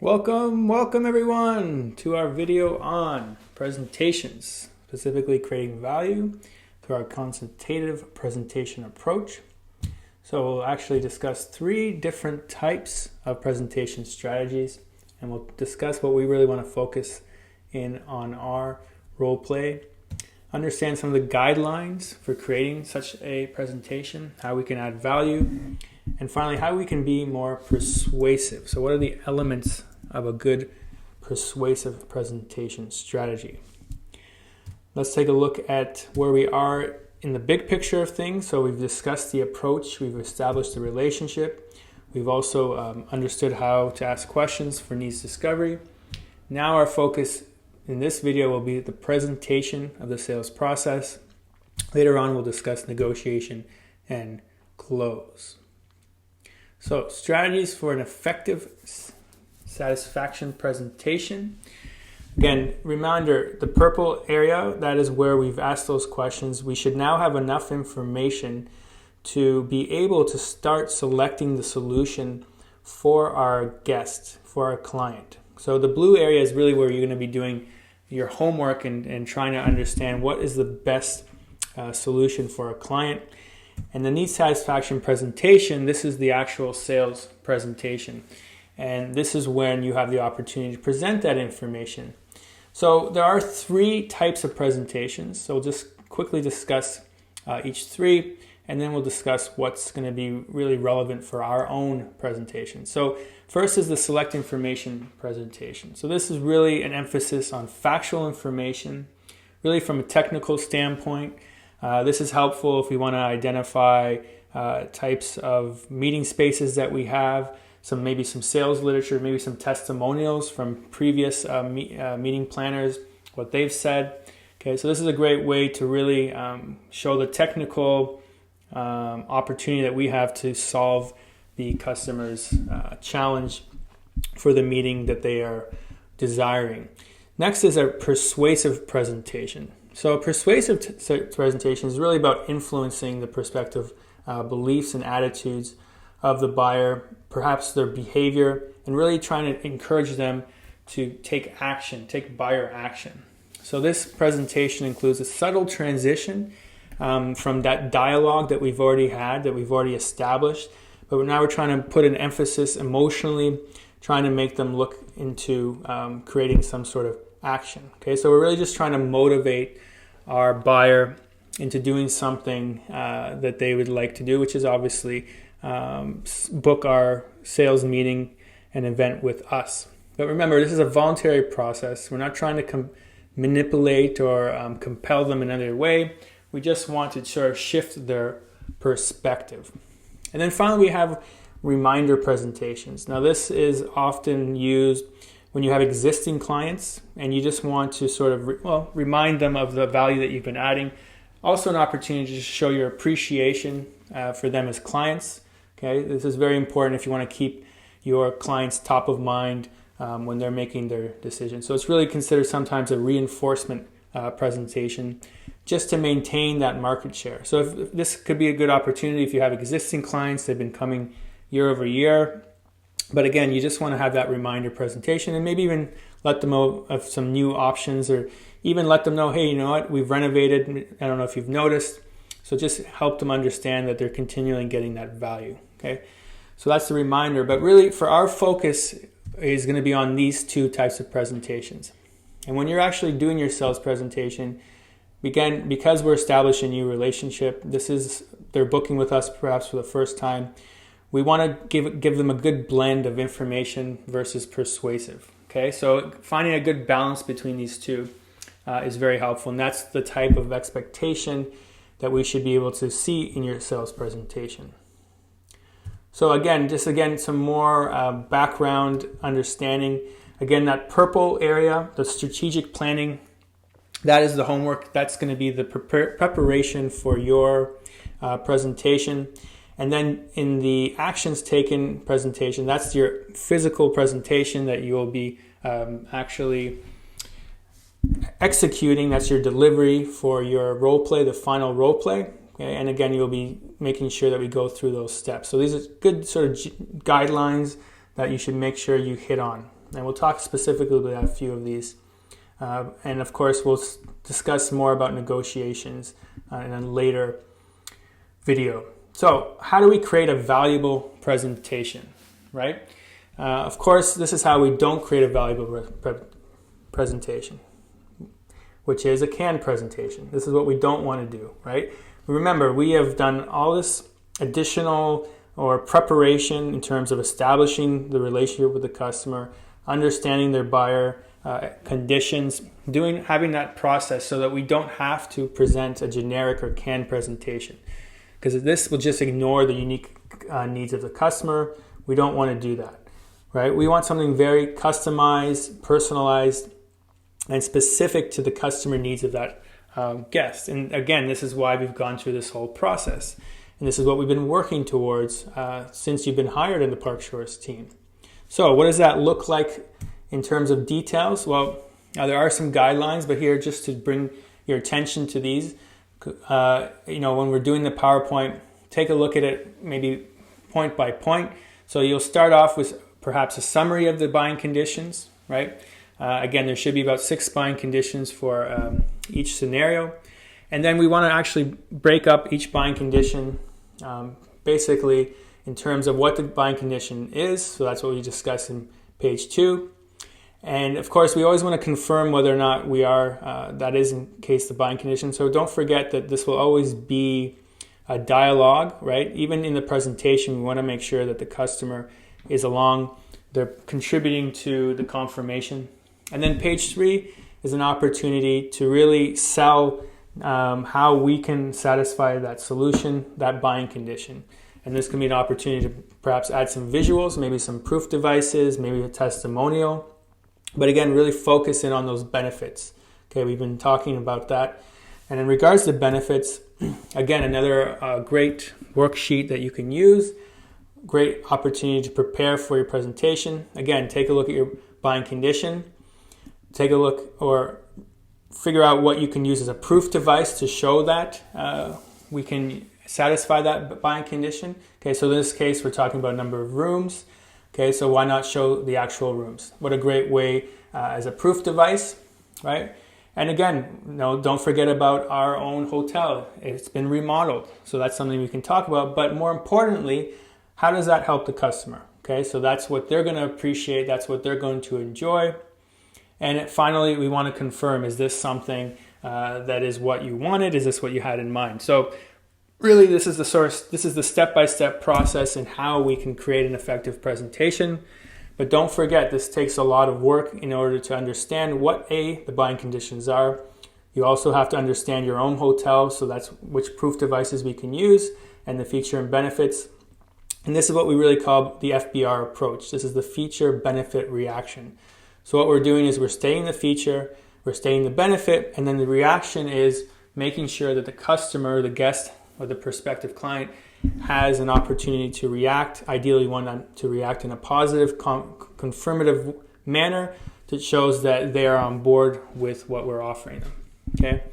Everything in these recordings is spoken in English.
Welcome everyone to our video on presentations, specifically creating value through our consultative presentation approach. So we'll actually discuss 3 different types of presentation strategies, and we'll discuss what we really want to focus in on our role play, understand some of the guidelines for creating such a presentation, how we can add value, and finally, how we can be more persuasive. So what are the elements of a good persuasive presentation strategy? Let's take a look at where we are in the big picture of things. So we've discussed the approach, we've established the relationship, we've also understood how to ask questions for needs discovery. Now our focus in this video will be the presentation of the sales process. Later on, we'll discuss negotiation and close. So, strategies for an effective satisfaction presentation. Again, reminder, the purple area, that is where we've asked those questions. We should now have enough information to be able to start selecting the solution for our guest, for our client. So the blue area is really where you're going to be doing your homework and trying to understand what is the best solution for a client. And the needs satisfaction presentation, this is the actual sales presentation. And this is when you have the opportunity to present that information. So there are 3 types of presentations. So we'll just quickly discuss each 3, and then we'll discuss what's going to be really relevant for our own presentation. So first is the select information presentation. So this is really an emphasis on factual information, really from a technical standpoint. This is helpful if we want to identify types of meeting spaces that we have, maybe some sales literature, maybe some testimonials from previous meeting planners, what they've said. Okay, so this is a great way to really show the technical opportunity that we have to solve the customer's challenge for the meeting that they are desiring. Next is a persuasive presentation. So a persuasive presentation is really about influencing the prospective beliefs and attitudes of the buyer, perhaps their behavior, and really trying to encourage them to take action, take buyer action. So this presentation includes a subtle transition from that dialogue that we've already had, that we've already established, but now we're trying to put an emphasis emotionally, trying to make them look into creating some sort of action. Okay, so we're really just trying to motivate our buyer into doing something that they would like to do, which is obviously book our sales meeting and event with us. But remember, this is a voluntary process. We're not trying to manipulate or compel them in any way. We just want to sort of shift their perspective. And then finally, we have reminder presentations. Now, this is often used when you have existing clients and you just want to sort of remind them of the value that you've been adding. Also an opportunity to show your appreciation for them as clients. Okay, this is very important if you want to keep your clients top of mind when they're making their decisions. So it's really considered sometimes a reinforcement presentation just to maintain that market share. So if this could be a good opportunity if you have existing clients, they've been coming year over year. But again, you just want to have that reminder presentation and maybe even let them know of some new options, or even let them know, hey, you know what, we've renovated. I don't know if you've noticed. So just help them understand that they're continually getting that value. Okay, so that's the reminder. But really, for our focus is going to be on these 2 types of presentations. And when you're actually doing your sales presentation, again, because we're establishing a new relationship, they're booking with us perhaps for the first time. We want to give them a good blend of information versus persuasive. Okay, so finding a good balance between these 2 is very helpful, and that's the type of expectation that we should be able to see in your sales presentation. So again, some more background understanding. Again, that purple area, the strategic planning, that is the homework. That's going to be the preparation for your presentation. And then in the actions taken presentation, that's your physical presentation that you will be actually executing. That's your delivery for your role play, the final role play. Okay? And again, you'll be making sure that we go through those steps. So these are good sort of guidelines that you should make sure you hit on. And we'll talk specifically about a few of these. And of course, we'll discuss more about negotiations in a later video. So how do we create a valuable presentation, right? Of course, this is how we don't create a valuable presentation, which is a canned presentation. This is what we don't want to do, right? Remember, we have done all this additional or preparation in terms of establishing the relationship with the customer, understanding their buyer conditions, having that process so that we don't have to present a generic or canned presentation, because this will just ignore the unique needs of the customer. We don't want to do that, right? We want something very customized, personalized, and specific to the customer needs of that guest. And again, this is why we've gone through this whole process. And this is what we've been working towards since you've been hired in the Park Shores team. So what does that look like in terms of details? Well, there are some guidelines, but here just to bring your attention to these, when we're doing the PowerPoint, take a look at it maybe point by point. So you'll start off with perhaps a summary of the buying conditions, right? Again, there should be about 6 buying conditions for each scenario. And then we want to actually break up each buying condition basically in terms of what the buying condition is. So that's what we discussed in page 2. And of course, we always want to confirm whether or not we are, that is in case the buying condition. So don't forget that this will always be a dialogue, right? Even in the presentation, we want to make sure that the customer is along, they're contributing to the confirmation. And then page 3 is an opportunity to really sell how we can satisfy that solution, that buying condition. And this can be an opportunity to perhaps add some visuals, maybe some proof devices, maybe a testimonial. But again, really focus in on those benefits. Okay, we've been talking about that. And in regards to benefits, again, another great worksheet that you can use, great opportunity to prepare for your presentation. Again, take a look at your buying condition. Take a look or figure out what you can use as a proof device to show that we can satisfy that buying condition. Okay, so in this case, we're talking about a number of rooms. Okay, so why not show the actual rooms? What a great way as a proof device, right? And again, don't forget about our own hotel. It's been remodeled, so that's something we can talk about. But more importantly, how does that help the customer? Okay, so that's what they're going to appreciate. That's what they're going to enjoy. And finally, we want to confirm, is this something that is what you wanted? Is this what you had in mind? So really, this is the step-by-step process in how we can create an effective presentation. But don't forget, this takes a lot of work in order to understand what the buying conditions are. You also have to understand your own hotel, so that's which proof devices we can use and the feature and benefits. And this is what we really call the FBR approach. This is the feature benefit reaction. So what we're doing is we're stating the feature, we're stating the benefit, and then the reaction is making sure that the customer, the guest, or the prospective client has an opportunity to react. Ideally, we want to react in a positive, confirmative manner that shows that they are on board with what we're offering them. Okay.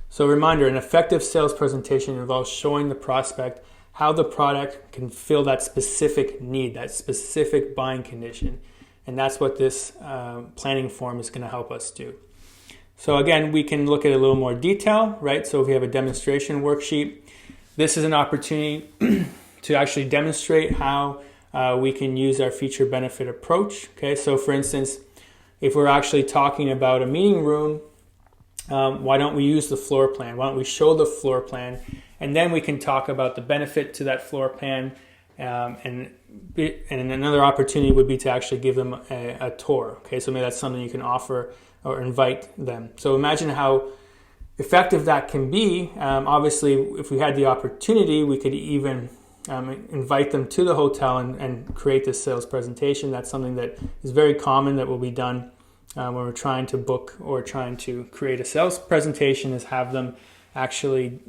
So reminder, an effective sales presentation involves showing the prospect how the product can fill that specific need, that specific buying condition. And that's what this planning form is going to help us do. So again, we can look at a little more detail, right? So if we have a demonstration worksheet, this is an opportunity to actually demonstrate how we can use our feature benefit approach. Okay, so for instance, if we're actually talking about a meeting room, why don't we use the floor plan? Why don't we show the floor plan? And then we can talk about the benefit to that floor plan. And another opportunity would be to actually give them a tour. Okay, so maybe that's something you can offer or invite them. So imagine how effective that can be. Obviously, if we had the opportunity, we could even invite them to the hotel and create this sales presentation. That's something that is very common that will be done when we're trying to book or trying to create a sales presentation, is have them actually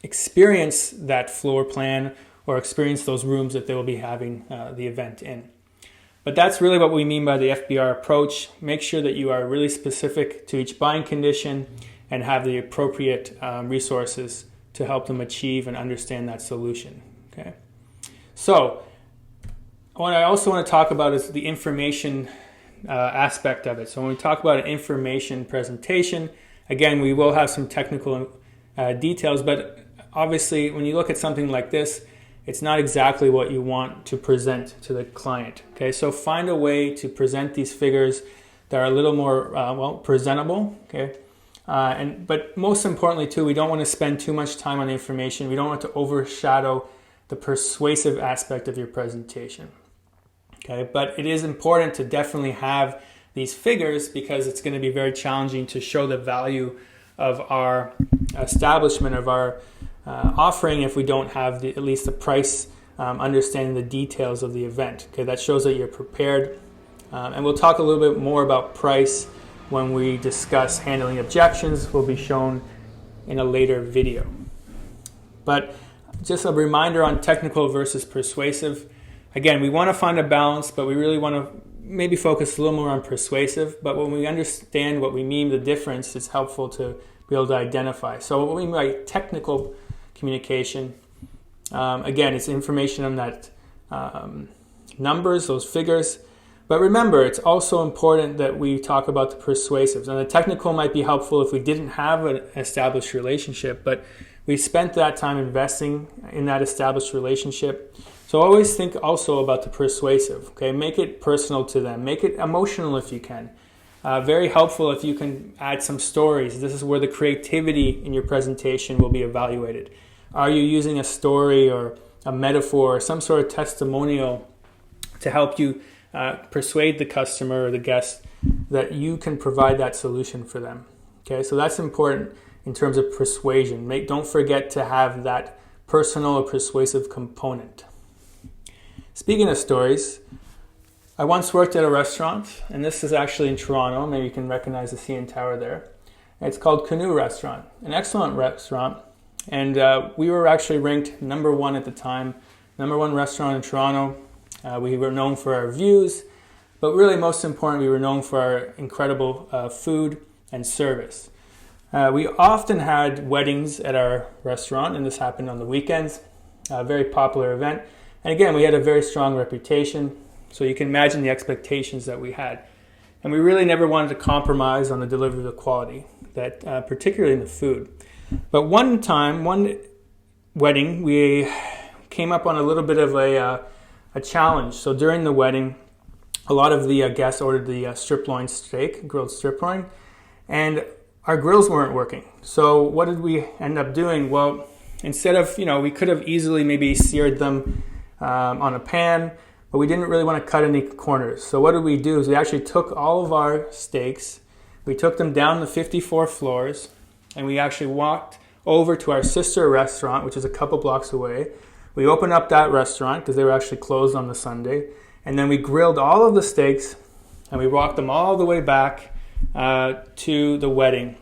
experience that floor plan or experience those rooms that they will be having the event in. But that's really what we mean by the FBR approach. Make sure that you are really specific to each buying condition and have the appropriate resources to help them achieve and understand that solution. Okay. So what I also want to talk about is the information aspect of it. So when we talk about an information presentation, again, we will have some technical details, but obviously when you look at something like this, it's not exactly what you want to present to the client. Okay, so find a way to present these figures that are a little more presentable. Okay, but most importantly too, we don't want to spend too much time on information. We don't want to overshadow the persuasive aspect of your presentation. Okay, but it is important to definitely have these figures because it's going to be very challenging to show the value of our establishment, of our offering, if we don't have at least the price, understanding the details of the event. Okay, that shows that you're prepared. And we'll talk a little bit more about price when we discuss handling objections. Will be shown in a later video. But just a reminder on technical versus persuasive. Again, we want to find a balance, but we really want to maybe focus a little more on persuasive. But when we understand what we mean, the difference, it's helpful to be able to identify. So what we mean by technical communication, again, it's information on that numbers, those figures. But remember, it's also important that we talk about the persuasives. And the technical might be helpful if we didn't have an established relationship, but we spent that time investing in that established relationship. So always think also about the persuasive. Okay, make it personal to them. Make it emotional if you can. Very helpful if you can add some stories. This is where the creativity in your presentation will be evaluated. Are you using a story or a metaphor or some sort of testimonial to help you persuade the customer or the guest that you can provide that solution for them? Okay, so that's important in terms of persuasion. Don't forget to have that personal or persuasive component. Speaking of stories, I once worked at a restaurant, and this is actually in Toronto. Maybe you can recognize the CN Tower there. It's called Canoe Restaurant, an excellent restaurant. And we were actually ranked number 1 at the time, number 1 restaurant in Toronto. We were known for our views, but really most important, we were known for our incredible food and service. We often had weddings at our restaurant, and this happened on the weekends. A very popular event. And again, we had a very strong reputation, so you can imagine the expectations that we had. And we really never wanted to compromise on the delivery of the quality, that particularly in the food. But one wedding, we came up on a little bit of a challenge. So during the wedding, a lot of the guests ordered the strip loin steak, grilled strip loin, and our grills weren't working. So what did we end up doing? Well, instead of, we could have easily maybe seared them on a pan, but we didn't really want to cut any corners. So what did we do is we actually took all of our steaks, we took them down the 54 floors, and we actually walked over to our sister restaurant, which is a couple blocks away. We opened up that restaurant because they were actually closed on the Sunday, and then we grilled all of the steaks, and we walked them all the way back to the wedding.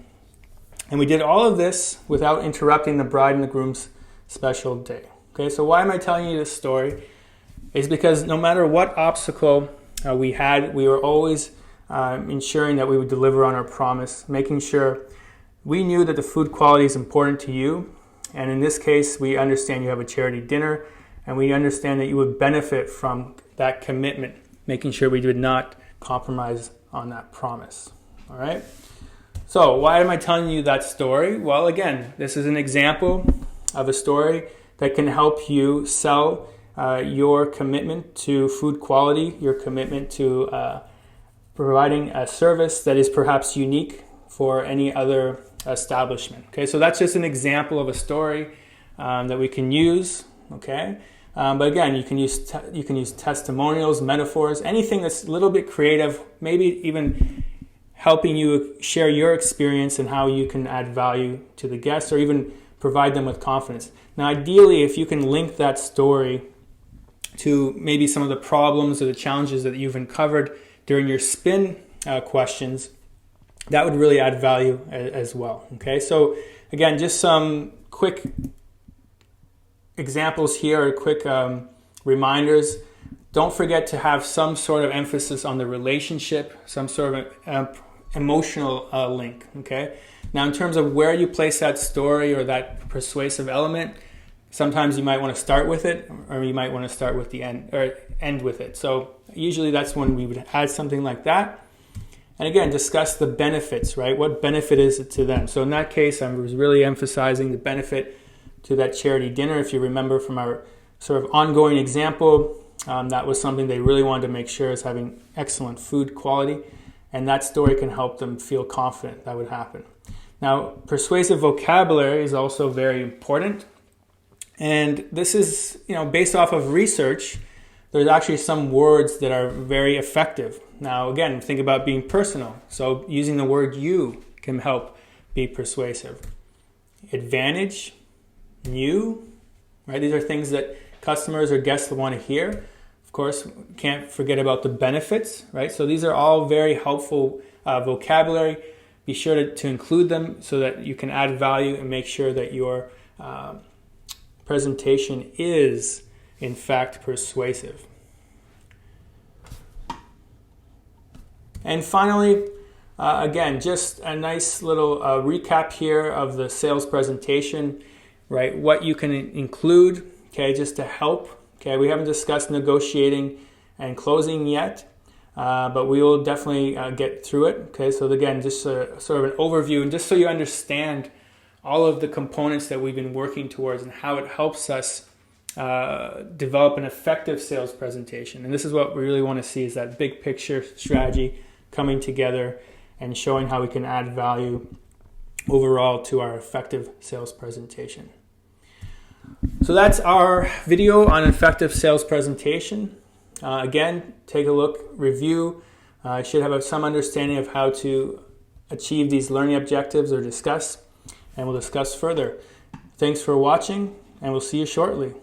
And we did all of this without interrupting the bride and the groom's special day. Okay, so why am I telling you this story? It's because no matter what obstacle we had, we were always ensuring that we would deliver on our promise, making sure we knew that the food quality is important to you. And in this case, we understand you have a charity dinner, and we understand that you would benefit from that commitment, making sure we did not compromise on that promise. All right? So why am I telling you that story? Well, again, this is an example of a story that can help you sell your commitment to food quality, your commitment to providing a service that is perhaps unique for any other establishment. Okay, so that's just an example of a story that we can use. Okay, but again, you can use testimonials, metaphors, anything that's a little bit creative, maybe even helping you share your experience and how you can add value to the guests, or even provide them with confidence. Now, ideally, if you can link that story to maybe some of the problems or the challenges that you've uncovered during your spin questions, that would really add value as well. Okay, so again, just some quick examples here, or quick reminders. Don't forget to have some sort of emphasis on the relationship, some sort of emotional link. Okay. Now, in terms of where you place that story or that persuasive element, sometimes you might want to start with it, or you might want to start with the end, or end with it. So Usually that's when we would add something like that. And again, discuss the benefits, right? What benefit is it to them? So in that case, I was really emphasizing the benefit to that charity dinner. If you remember from our sort of ongoing example, that was something they really wanted to make sure is having excellent food quality. And that story can help them feel confident that would happen. Now, persuasive vocabulary is also very important. And this is, based off of research, there's actually some words that are very effective. Now, again, think about being personal. So using the word you can help be persuasive. Advantage, new, right? These are things that customers or guests want to hear. Of course, can't forget about the benefits, right? So these are all very helpful vocabulary. Be sure to include them so that you can add value and make sure that your presentation is, in fact, persuasive. And finally, again, just a nice little recap here of the sales presentation, right? What you can include, okay, just to help. Okay, we haven't discussed negotiating and closing yet, but we will definitely get through it. Okay, so again, just sort of an overview, and just so you understand all of the components that we've been working towards and how it helps us develop an effective sales presentation. And this is what we really want to see, is that big picture strategy coming together and showing how we can add value overall to our effective sales presentation. So that's our video on effective sales presentation. Again, take a look, review. You should have some understanding of how to achieve these learning objectives or discuss, and we'll discuss further. Thanks for watching, and we'll see you shortly.